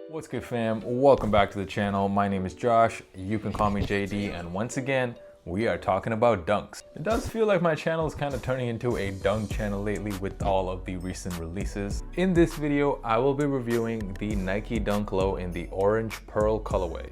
What's good, fam? Welcome back to the channel. My name is Josh. You can call me JD, and once again, we are talking about dunks. It does feel like my channel is kind of turning into a dunk channel lately with all of the recent releases. In this video, I will be reviewing the Nike Dunk Low in the orange pearl colorway.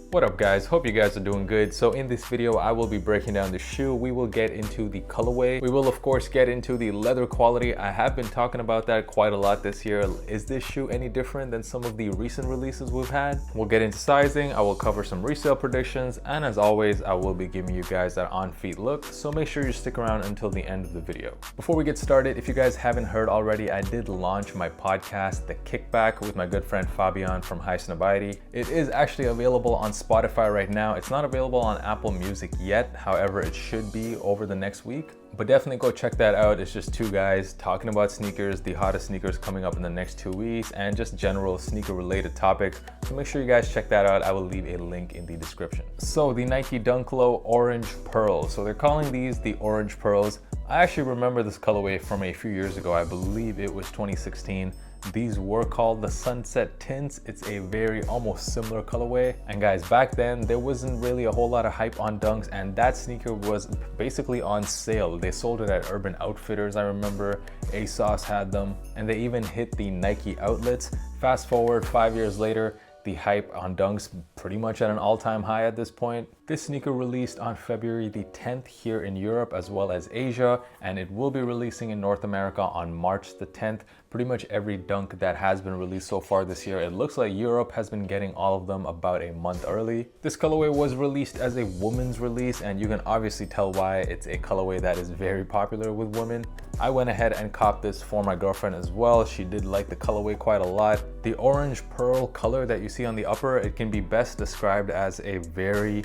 What up, guys? Hope you guys are doing good. So in this video, I will be breaking down the shoe. We will get into the colorway. We will of course get into the leather quality. I have been talking about that quite a lot this year. Is this shoe any different than some of the recent releases we've had? We'll get into sizing. I will cover some resale predictions. And as always, I will be giving you guys that on-feet look. So make sure you stick around until the end of the video. Before we get started, if you guys haven't heard already, I did launch my podcast, The Kickback, with my good friend Fabian from High Snobiety. It is actually available on Spotify right now. It's not available on Apple Music yet. However, it should be over the next week. But definitely go check that out. It's just two guys talking about sneakers, the hottest sneakers coming up in the next 2 weeks, and just general sneaker related topics. So make sure you guys check that out. I will leave a link in the description. So the Nike Dunk Low Orange Pearl. So they're calling these the Orange Pearls. I actually remember this colorway from a few years ago. I believe it was 2016. These were called the Sunset Tints. It's a very almost similar colorway. And guys, back then there wasn't really a whole lot of hype on dunks, and that sneaker was basically on sale. They sold it at Urban Outfitters, I remember. ASOS had them, and they even hit the Nike outlets. Fast forward 5 years later, the hype on dunks pretty much at an all-time high at this point. This sneaker released on February the 10th here in Europe as well as Asia, and it will be releasing in North America on March the 10th. Pretty much every dunk that has been released so far this year, it looks like Europe has been getting all of them about a month early. This colorway was released as a women's release, and you can obviously tell why. It's a colorway that is very popular with women. I went ahead and copped this for my girlfriend as well. She did like the colorway quite a lot. The orange pearl color that you see on the upper, it can be best described as a very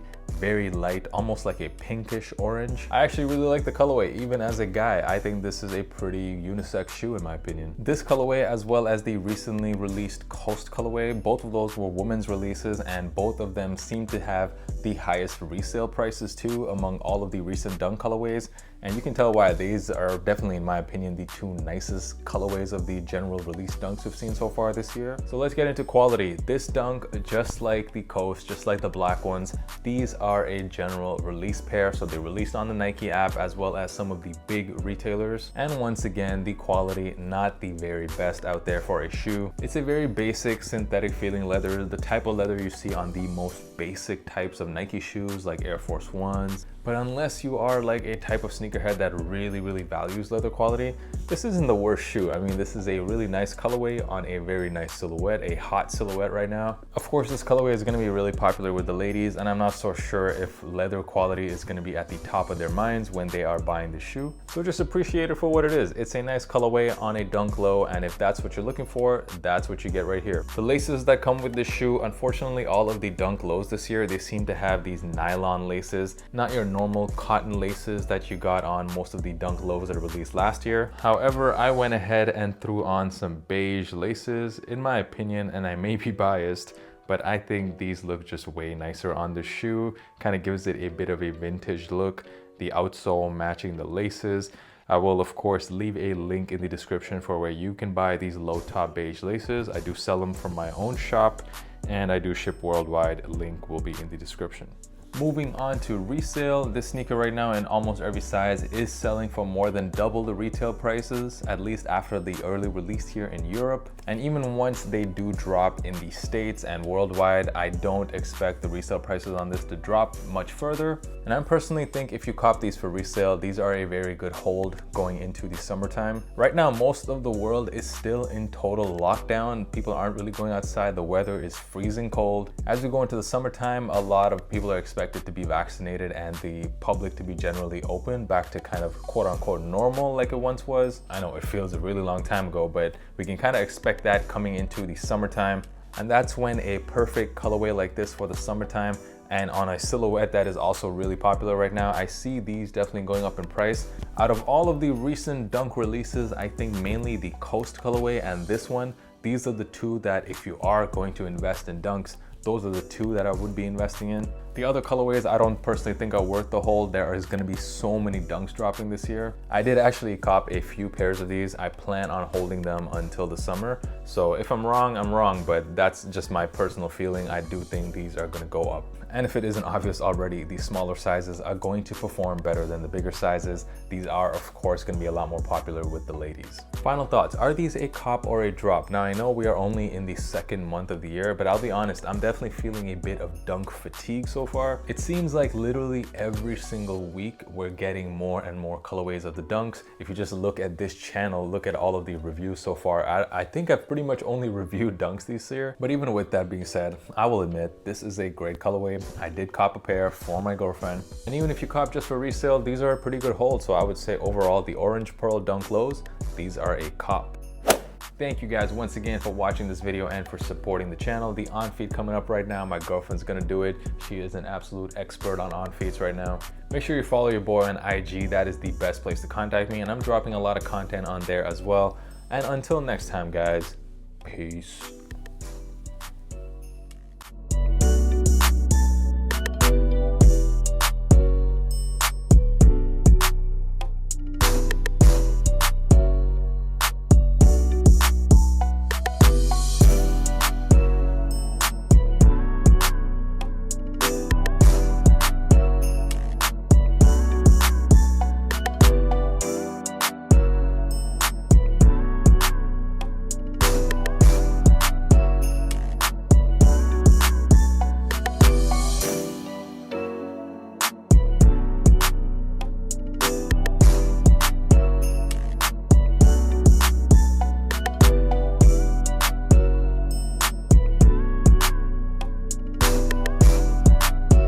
light, almost like a pinkish orange. I actually really like the colorway. Even as a guy, I think this is a pretty unisex shoe in my opinion. This colorway, as well as the recently released Coast colorway, both of those were women's releases, and both of them seem to have the highest resale prices too among all of the recent dunk colorways. And you can tell why. These are definitely, in my opinion, the two nicest colorways of the general release dunks we've seen so far this year. So let's get into quality. This dunk, just like the Coast, just like the black ones, these are a general release pair. So they released on the Nike app as well as some of the big retailers. And once again, the quality, not the very best out there for a shoe. It's a very basic synthetic feeling leather, the type of leather you see on the most basic types of Nike shoes like Air Force Ones. But unless you are like a type of sneakerhead that really values leather quality, this isn't the worst shoe. I mean, this is a really nice colorway on a very nice silhouette, a hot silhouette right now. Of course, this colorway is going to be really popular with the ladies, and I'm not so sure if leather quality is going to be at the top of their minds when they are buying the shoe. So just appreciate it for what it is. It's a nice colorway on a Dunk Low, and if that's what you're looking for, that's what you get right here. The laces that come with this shoe, unfortunately, all of the Dunk Lows this year, they seem to have these nylon laces, not your normal cotton laces that you got on most of the Dunk Lows that were released last year. However, I went ahead and threw on some beige laces, in my opinion, and I may be biased, but I think these look just way nicer on the shoe. Kind of gives it a bit of a vintage look. The outsole matching the laces. I will of course leave a link in the description for where you can buy these low top beige laces. I do sell them from my own shop, and I do ship worldwide. Link will be in the description. Moving on to resale, this sneaker right now in almost every size is selling for more than double the retail prices, at least after the early release here in Europe. And even once they do drop in the States and worldwide, I don't expect the resale prices on this to drop much further. And I personally think if you cop these for resale, these are a very good hold going into the summertime. Right now, most of the world is still in total lockdown. People aren't really going outside. The weather is freezing cold. As we go into the summertime, a lot of people are expected to be vaccinated and the public to be generally open back to kind of quote unquote normal like it once was. I know it feels a really long time ago, but we can kind of expect that coming into the summertime. And that's when a perfect colorway like this for the summertime and on a silhouette that is also really popular right now, I see these definitely going up in price. Out of all of the recent Dunk releases, I think mainly the Coast colorway and this one, these are the two that if you are going to invest in dunks, those are the two that I would be investing in. The other colorways I don't personally think are worth the hold. There is gonna be so many dunks dropping this year. I did actually cop a few pairs of these. I plan on holding them until the summer. So if I'm wrong, but that's just my personal feeling. I do think these are gonna go up. And if it isn't obvious already, the smaller sizes are going to perform better than the bigger sizes. These are of course gonna be a lot more popular with the ladies. Final thoughts, are these a cop or a drop? Now I know we are only in the second month of the year, but I'll be honest, I'm definitely feeling a bit of dunk fatigue so far. It seems like literally every single week we're getting more and more colorways of the dunks. If you just look at this channel, look at all of the reviews so far, I think I've pretty much only reviewed dunks this year. But even with that being said, I will admit this is a great colorway. I did cop a pair for my girlfriend. And even if you cop just for resale, these are a pretty good hold. So I would say overall, the orange pearl dunk lows, these are a cop. Thank you guys once again for watching this video and for supporting the channel. The on-feed coming up right now, my girlfriend's gonna do it. She is an absolute expert on on-feeds right now. Make sure you follow your boy on IG. That is the best place to contact me, and I'm dropping a lot of content on there as well. And until next time guys, peace.